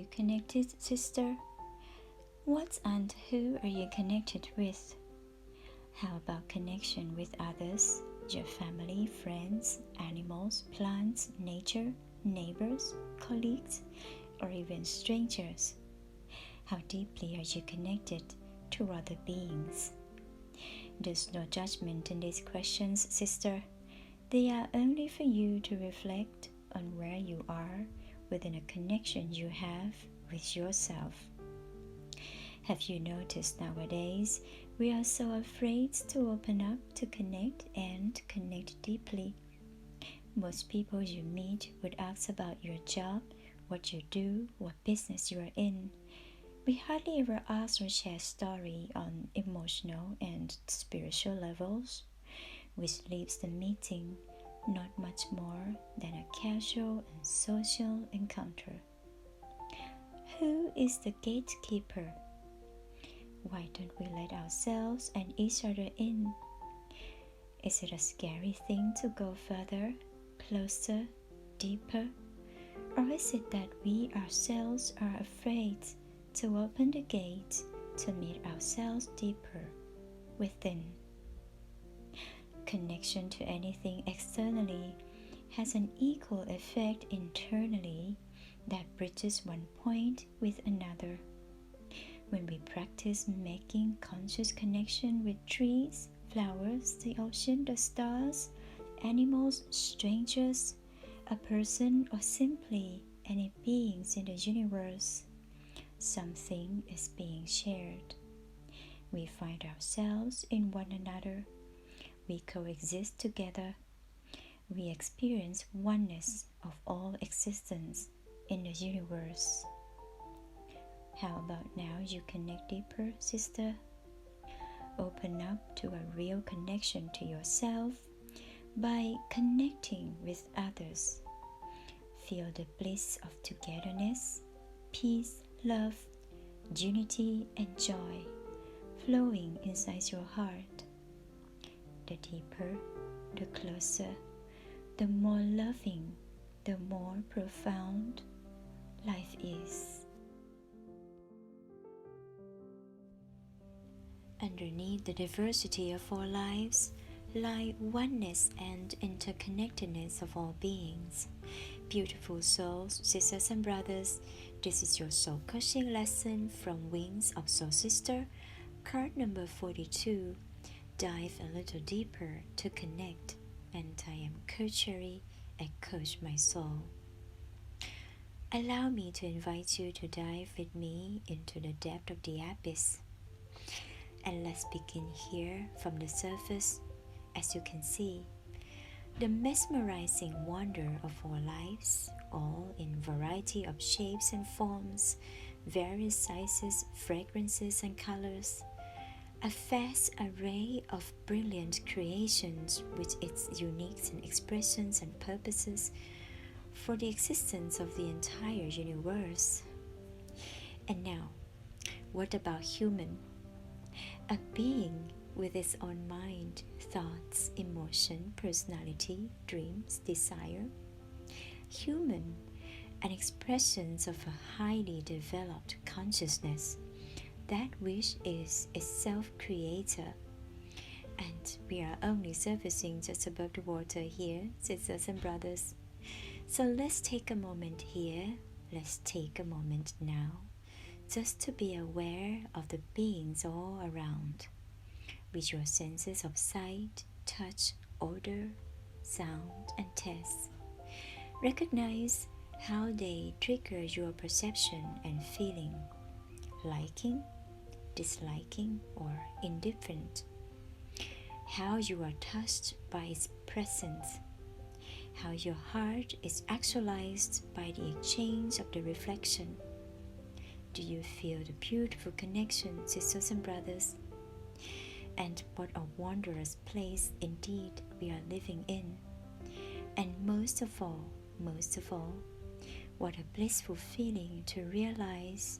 you connected, sister? What and who are you connected with? How about connection with others, your family, friends, animals, plants, nature, neighbors, colleagues, or even strangers? How deeply are you connected to other beings? There's no judgment in these questions, sister. They are only for you to reflect on where you are within a connection you have with yourself. Have you noticed nowadays we are so afraid to open up to connect and connect deeply? Most people you meet would ask about your job, what you do, what business you are in. We hardly ever ask or share story on emotional and spiritual levels, which leaves the meeting not much more than a casual and social encounter. Who is the gatekeeper? Why don't we let ourselves and each other in? Is it a scary thing to go further, closer, deeper? Or is it that we ourselves are afraid to open the gate to meet ourselves deeper within? Connection to anything externally has an equal effect internally that bridges one point with another. When we practice making conscious connection with trees, flowers, the ocean, the stars, animals, strangers, a person, or simply any beings in the universe, something is being shared. We find ourselves in one another. We coexist together. We experience oneness of all existence in the universe. How about now you connect deeper, sister? Open up to a real connection to yourself by connecting with others. Feel the bliss of togetherness, peace, love, unity, and joy flowing inside your heart. The deeper, the closer, the more loving, the more profound life is. Underneath the diversity of our lives lie oneness and interconnectedness of all beings. Beautiful souls, sisters and brothers, this is your soul coaching lesson from Wings of Soulsister, card number 42. Dive a little deeper to connect, and I am Coach Sherrie and Coach mySoul. Allow me to invite you to dive with me into the depth of the abyss. And let's begin here from the surface. As you can see, the mesmerizing wonder of our lives, all in variety of shapes and forms, various sizes, fragrances and colors, a vast array of brilliant creations with its unique expressions and purposes for the existence of the entire universe. And now, what about human? A being with its own mind, thoughts, emotion, personality, dreams, desire. Human, an expression of a highly developed consciousness, that which is itself creator. And we are only surfacing just above the water here, sisters and brothers. So let's take a moment here, let's take a moment now, just to be aware of the beings all around, with your senses of sight, touch, odor, sound, and taste. Recognize how they trigger your perception and feeling, liking, disliking, or indifferent. How you are touched by its presence. How your heart is actualized by the exchange of the reflection. Do you feel the beautiful connection, sisters and brothers? And what a wondrous place indeed we are living in. And most of all, what a blissful feeling to realize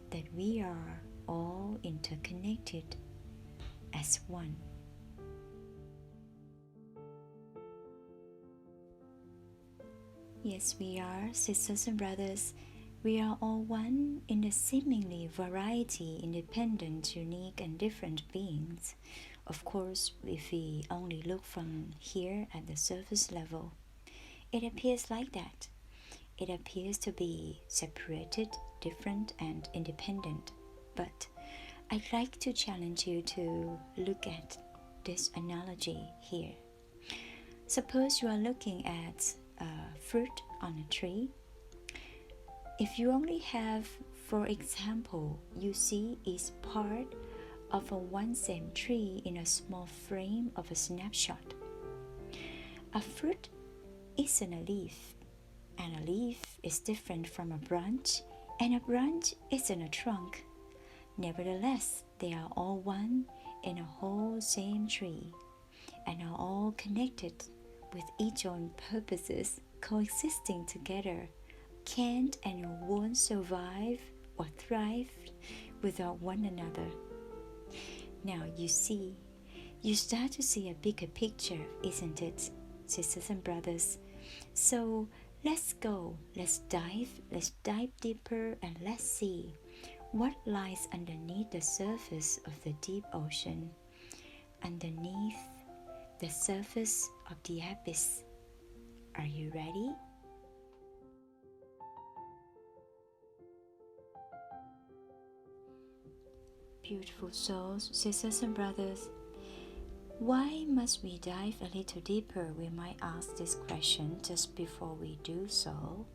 that we are all interconnected as one. Yes, we are, sisters and brothers, We are all one in the seemingly variety, independent, unique, and different beings. Of course, if we only look from here at the surface level, it appears like that. It appears to be separated, different, and independent. But I'd like to challenge you to look at this analogy here. Suppose you are looking at fruit on a tree. If you only have, for example, you see is part of a one same tree in a small frame of a snapshot. A fruit isn't a leaf, and a leaf is different from a branch, and a branch isn't a trunk. Nevertheless, they are all one in a whole same tree, and are all connected with each own purposes, coexisting together, can't and won't survive or thrive without one another. Now you start to see a bigger picture, isn't it, sisters and brothers? So let's dive deeper, and let's see what lies underneath the surface of the deep ocean, underneath the surface of the abyss. Are you ready? Beautiful souls, sisters and brothers, why must we dive a little deeper? We might ask this question just before we do so.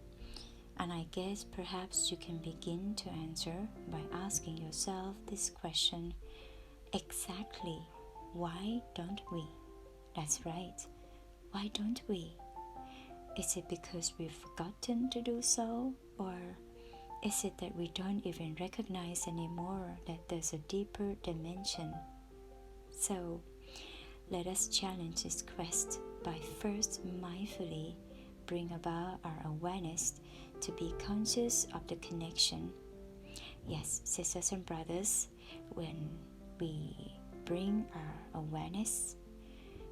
And I guess perhaps you can begin to answer by asking yourself this question: exactly, why don't we? That's right, why don't we? Is it because we've forgotten to do so? Or is it that we don't even recognize anymore that there's a deeper dimension? So, let us challenge this quest by first mindfully bring about our awareness to be conscious of the connection. Yes, sisters and brothers, when we bring our awareness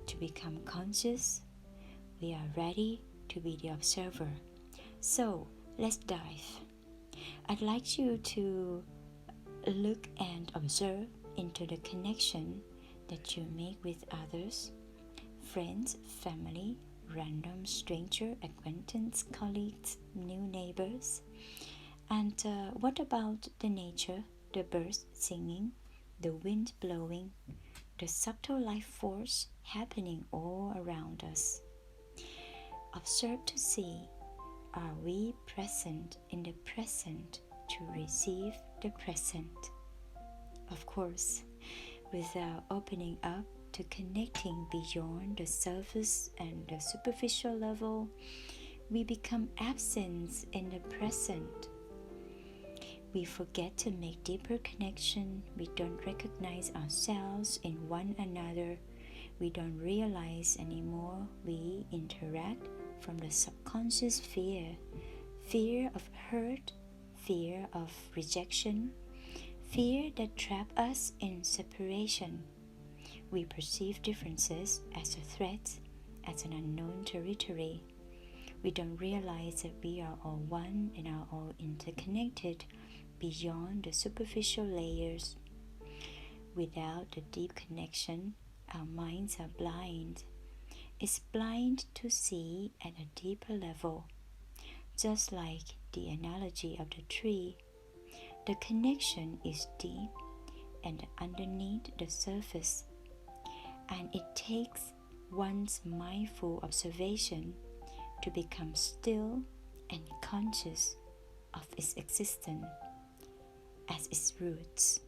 to become conscious, we are ready to be the observer. So, let's dive. I'd like you to look and observe into the connection that you make with others, friends, family, random stranger, acquaintance, colleagues, new neighbors. And what about the nature, the birds singing, the wind blowing, the subtle life force happening all around us? Observe to see, are we present in the present to receive the present? Of course, without opening up to connecting beyond the surface and the superficial level, we become absent in the present. We forget to make deeper connection. We don't recognize ourselves in one another. We don't realize anymore we interact from the subconscious fear of hurt, fear of rejection, fear that trap us in separation. We perceive differences as a threat, as an unknown territory. We don't realize that we are all one and are all interconnected beyond the superficial layers. Without the deep connection, our minds are blind. It's blind to see at a deeper level. Just like the analogy of the tree, the connection is deep and underneath the surface, and it takes one's mindful observation to become still and conscious of its existence as its roots.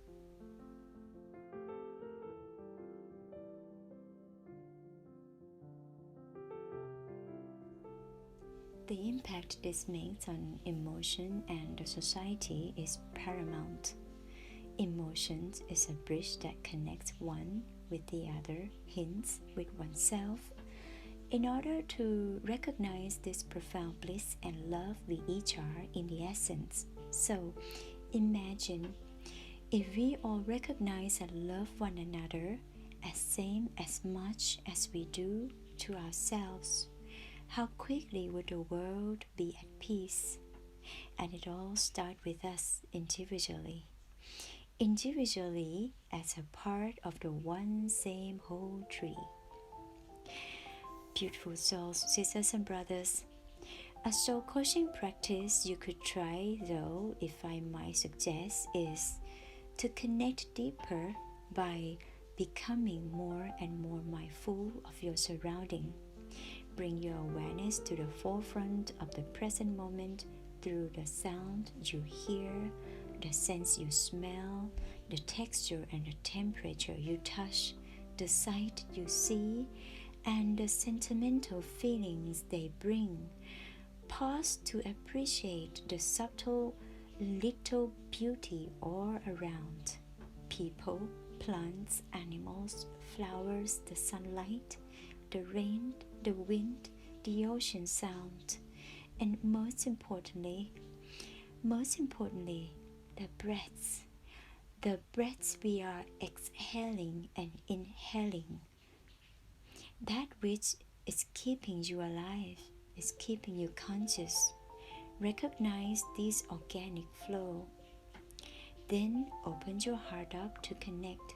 The impact this makes on emotion and the society is paramount. Emotions is a bridge that connects one with the other, hence with oneself. In order to recognize this profound bliss and love we each are in the essence. So, imagine if we all recognize and love one another as much as we do to ourselves. How quickly would the world be at peace? And it all starts with us individually. Individually as a part of the one same whole tree. Beautiful souls, sisters and brothers, a soul coaching practice you could try, though, if I might suggest, is to connect deeper by becoming more and more mindful of your surrounding. Bring your awareness to the forefront of the present moment through the sound you hear, the sense you smell, the texture and the temperature you touch, the sight you see, and the sentimental feelings they bring. Pause to appreciate the subtle little beauty all around. People, plants, animals, flowers, the sunlight, the rain, the wind, the ocean sound, and most importantly, the breaths we are exhaling and inhaling. That which is keeping you alive, is keeping you conscious. Recognize this organic flow. Then open your heart up to connect.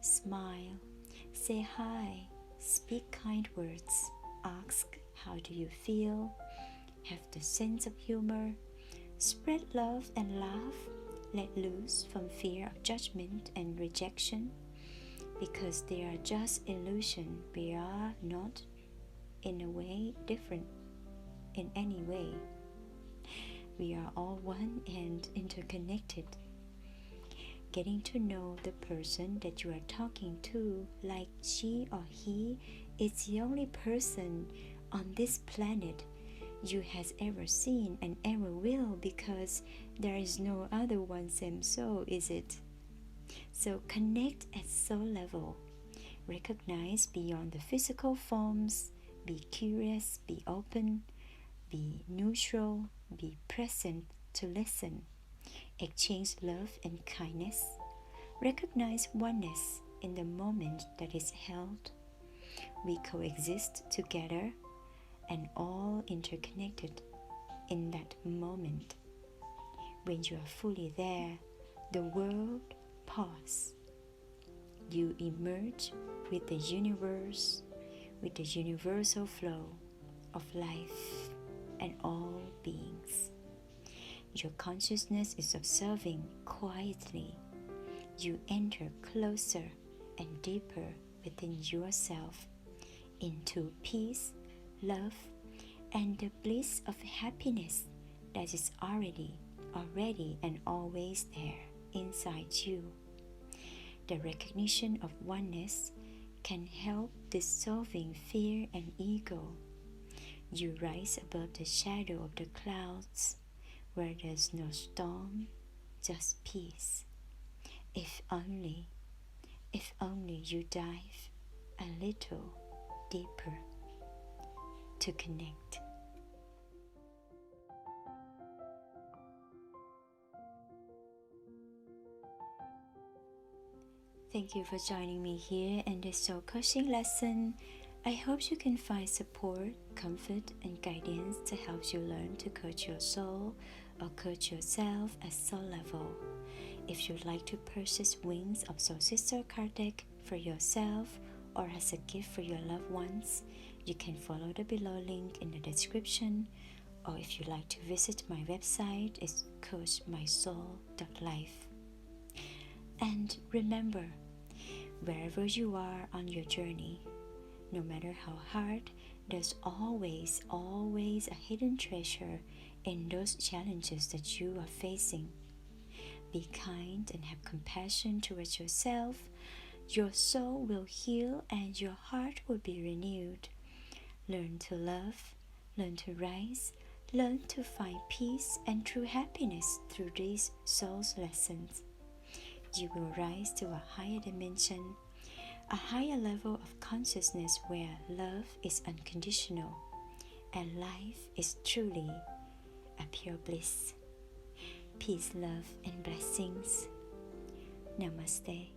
Smile, say hi, speak kind words, ask how do you feel, have the sense of humor, spread love and laugh, let loose from fear of judgment and rejection, because they are just illusion. We are not in a way different in any way. We are all one and interconnected. Getting to know the person that you are talking to like she or he is the only person on this planet you has ever seen and ever will, because there is no other one same soul, is it? So connect at soul level. Recognize beyond the physical forms. Be curious, be open, be neutral, be present to listen. Exchange love and kindness. Recognize oneness in the moment that is held. We coexist together and all interconnected in that moment. When you are fully there, the world pauses. You emerge with the universe, with the universal flow of life and all beings. Your consciousness is observing quietly. You enter closer and deeper within yourself into peace, love, and the bliss of happiness that is already and always there inside you. The recognition of oneness can help dissolving fear and ego. You rise above the shadow of the clouds where there's no storm, just peace. If only you dive a little deeper to connect. Thank you for joining me here in this soul coaching lesson. I hope you can find support, comfort, and guidance to help you learn to coach your soul or coach yourself at soul level. If you'd like to purchase Wings of Soulsister Card Deck for yourself or as a gift for your loved ones, you can follow the below link in the description, or if you'd like to visit my website, it's coachmysoul.life. And remember, wherever you are on your journey, no matter how hard, there's always a hidden treasure in those challenges that you are facing. Be kind and have compassion towards yourself. Your soul will heal and your heart will be renewed. Learn to love, learn to rise, learn to find peace and true happiness through these soul's lessons. You will rise to a higher dimension, a higher level of consciousness where love is unconditional and life is truly a pure bliss. Peace, love, and blessings. Namaste.